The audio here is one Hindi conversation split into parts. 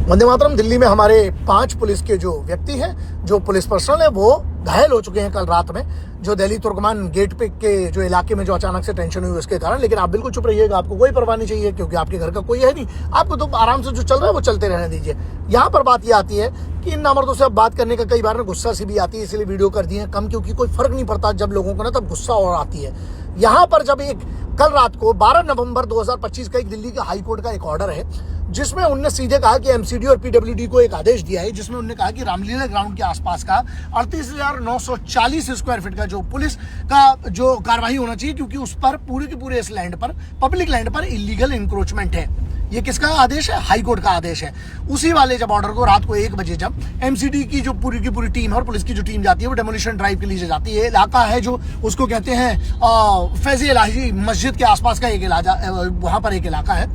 वंदे मातरम। दिल्ली में हमारे 5 पुलिस के जो व्यक्ति हैं, जो पुलिस पर्सनल है, वो घायल हो चुके हैं कल रात में, जो दिल्ली तुर्कमान गेट पे के जो इलाके में जो अचानक से टेंशन हुई उसके कारण। लेकिन आप बिल्कुल चुप रहिएगा, आपको कोई परवाह नहीं चाहिए, क्योंकि आपके घर का कोई है नहीं। आपको तो आराम से जो चल रहा है वो चलते रहने दीजिए। यहाँ पर बात ये आती है कि इन नामर्दों से अब बात करने का कई बार ना गुस्सा सी भी आती है, इसलिए वीडियो कर दी है कम, क्योंकि कोई फर्क नहीं पड़ता जब लोगों को ना तब गुस्सा और आती है। यहाँ पर जब एक कल रात को 12 नवंबर 2025 का एक दिल्ली का हाई कोर्ट का एक ऑर्डर है, जिसमें उन्होंने सीधे कहा कि एमसीडी और पीडब्ल्यूडी को एक आदेश दिया है, जिसमें उन्होंने कहा कि रामलीला ग्राउंड के आसपास का 38,940 स्क्वायर फीट का जो पुलिस का जो कार्रवाई होना चाहिए, क्योंकि उस पर पूरे के पूरे इस लैंड पर, पब्लिक लैंड पर इलीगल इंक्रोचमेंट है। ये किसका आदेश है? हाई कोर्ट का आदेश है। उसी वाले जब ऑर्डर को रात को 1 बजे जब एमसीडी की जो पूरी की पूरी टीम है और पुलिस की जो टीम जाती है, वो डेमोलिशन ड्राइव के लिए जाती है। इलाका है जो उसको कहते हैं फैजी इलाही मस्जिद के आसपास का एक इलाका, वहां पर एक इलाका है,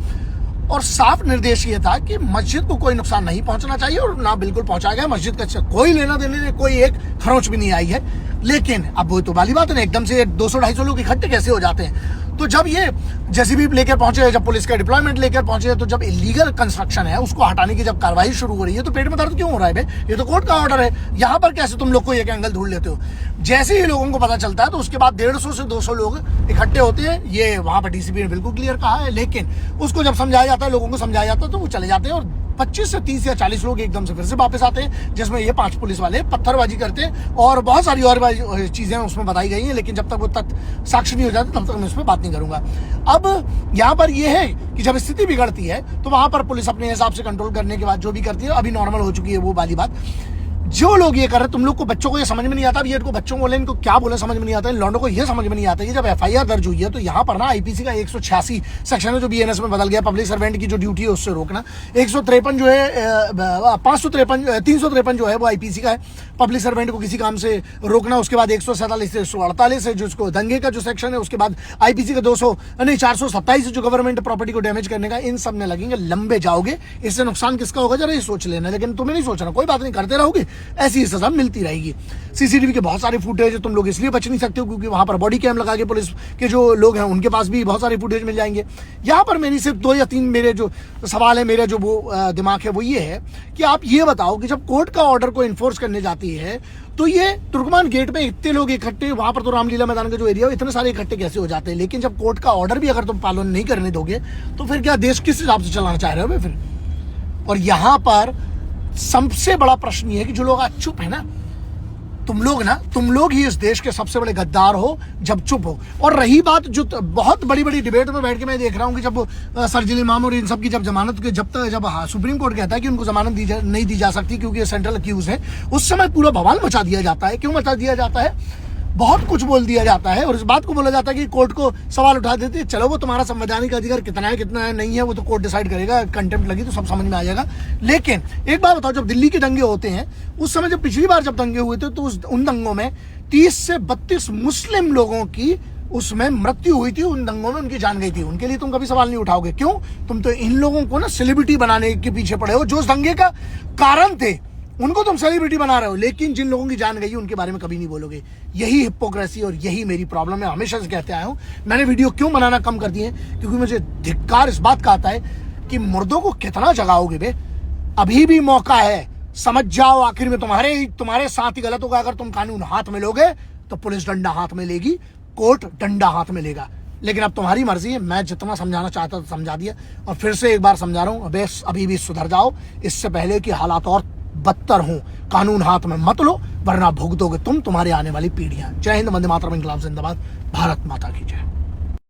और साफ निर्देश ये था कि मस्जिद को कोई नुकसान नहीं पहुंचना चाहिए, और ना बिल्कुल पहुंचाया गया। मस्जिद का कोई लेना देने, कोई एक खरोंच भी नहीं आई है। लेकिन अब वो तो वाली बात है ना, एकदम से 200-250 लोग इकट्ठे कैसे हो जाते हैं? तो जब ये जेसीबी लेकर पहुंचे, जब पुलिस का डिप्लॉयमेंट लेकर पहुंचे, तो जब इलीगल कंस्ट्रक्शन है उसको हटाने की जब कार्रवाई शुरू हो रही है, तो पेट में दर्द क्यों हो रहा है बे? ये तो कोर्ट का ऑर्डर है। यहाँ पर कैसे तुम लोग को एक एंगल ढूंढ लेते हो? जैसे ही लोगों को पता चलता है, तो उसके बाद 150 से 200 लोग इकट्ठे होते हैं। ये वहां पर डीसीपी ने बिल्कुल क्लियर कहा है, लेकिन उसको जब समझाया जाता है, लोगों को समझाया जाता है, तो वो चले जाते हैं, और 25 से 30 या 40 लोग एकदम से फिर से वापस आते हैं, जिसमें ये 5 पुलिस वाले पत्थरबाजी करते हैं, और बहुत सारी और चीजें उसमें बताई गई हैं। लेकिन जब तक वो तथ्य साक्ष्य नहीं हो जाते, तब तक मैं उस पर बात नहीं करूंगा। अब यहाँ पर ये है कि जब स्थिति बिगड़ती है, तो वहां पर पुलिस अपने हिसाब से कंट्रोल करने के बाद जो भी करती है, अभी नॉर्मल हो चुकी है वो वाली बात। जो लोग ये कर रहे, तुम लोग को बच्चों को ये समझ में नहीं आता, अब ये इनको बच्चों बोले, इनको क्या बोले समझ में नहीं आता, इन लौंडों को ये समझ में नहीं आता कि जब एफआईआर दर्ज हुई है, तो यहाँ पर ना आईपीसी का 186 सेक्शन है जो बीएनएस में बदल गया, पब्लिक सर्वेंट की जो ड्यूटी है उससे रोकना। 153 जो है 353 जो है वो आईपीसी का है, पब्लिक सर्वेंट को किसी काम से रोकना। उसके बाद 147 से 148 है जिसको दंगे का जो सेक्शन है, उसके बाद आईपीसी का 427 जो गवर्नमेंट प्रॉपर्टी को डैमेज करने का। इन सब में लगेंगे, लंबे जाओगे, इससे नुकसान किसका होगा जरा ये सोच लेना। लेकिन तुम्हें नहीं सोचना, कोई बात नहीं, करते रहोगे, ऐसी सजा मिलती रहेगी। सीसीटीवी के बहुत सारे फुटेज तुम लोग इसलिए बच नहीं सकते हो क्योंकि वहां पर बॉडी कैम लगा के पुलिस के जो लोग हैं उनके पास भी बहुत सारे फुटेज मिल जाएंगे। यहाँ पर मेरी सिर्फ 2 या 3 मेरे जो सवाल है, मेरा जो वो दिमाग है वो ये है कि आप ये बताओ कि जब कोर्ट का ऑर्डर को इन्फोर्स करने जाती है, तो ये तुर्कमान गेट में इतने लोग इकट्ठे, वहां पर तो रामलीला मैदान का जो एरिया है इतने सारे इकट्ठे कैसे हो जाते हैं? लेकिन जब कोर्ट का ऑर्डर भी अगर तुम पालन नहीं करने दोगे, तो फिर क्या देश किस हिसाब से चलाना चाह रहे हो फिर? और यहाँ पर सबसे बड़ा प्रश्न ये है कि जो लोग आज चुप है ना, तुम लोग ही इस देश के सबसे बड़े गद्दार हो जब चुप हो। और रही बात जो बहुत बड़ी बड़ी डिबेट में बैठ के मैं देख रहा हूँ कि जब सर्जिल इमाम और इन सब की जब जमानत के जब सुप्रीम कोर्ट कहता है कि उनको जमानत नहीं दी जा सकती क्योंकि ये सेंट्रल अक्यूज है, उस समय पूरा बवाल मचा दिया जाता है। क्यों मचा दिया जाता है? बहुत कुछ बोल दिया जाता है, और इस बात को बोला जाता है कि कोर्ट को सवाल उठा देती है, चलो वो तुम्हारा संवैधानिक अधिकार कितना है नहीं है वो तो कोर्ट डिसाइड करेगा, कंटेम्प्ट लगी तो सब समझ में आ जाएगा। लेकिन एक बात बताओ, जब दिल्ली के दंगे होते हैं, उस समय जब पिछली बार जब दंगे हुए थे, तो उन दंगों में 30 से 32 मुस्लिम लोगों की उसमें मृत्यु हुई थी, उन दंगों में उनकी जान गई थी। उनके लिए तुम कभी सवाल नहीं उठाओगे। क्यों? तुम तो इन लोगों को ना सेलिब्रिटी बनाने के पीछे पड़े हो, जो उस दंगे का कारण थे उनको तुम सेलिब्रिटी बना रहे हो, लेकिन जिन लोगों की जान गई उनके बारे में कभी नहीं बोलोगे। यही हिपोक्रेसी और यही मेरी प्रॉब्लम है, हमेशा से कहते आया हूं। मैंने वीडियो क्यों बनाना कम कर दिए? क्योंकि मुझे धिक्कार इस बात का आता है कि मुर्दों को कितना जगाओगे बे? अभी भी मौका है, समझ जाओ। आखिर में तुम्हारे साथ ही गलत होगा। अगर तुम कानून हाथ में लोगे तो पुलिस डंडा हाथ में लेगी, कोर्ट डंडा हाथ में लेगा। लेकिन अब तुम्हारी मर्जी है, मैं जितना समझाना चाहता था समझा दिया, और फिर से एक बार समझा रहा हूं, अभी भी सुधर जाओ, इससे पहले कि हालात और बदतर हो। कानून हाथ में मत लो, वरना भुगतोगे तुम, तुम्हारे आने वाली पीढ़ियां। जय हिंद, वंदे मातरम, इंकलाब जिंदाबाद, भारत माता की जय।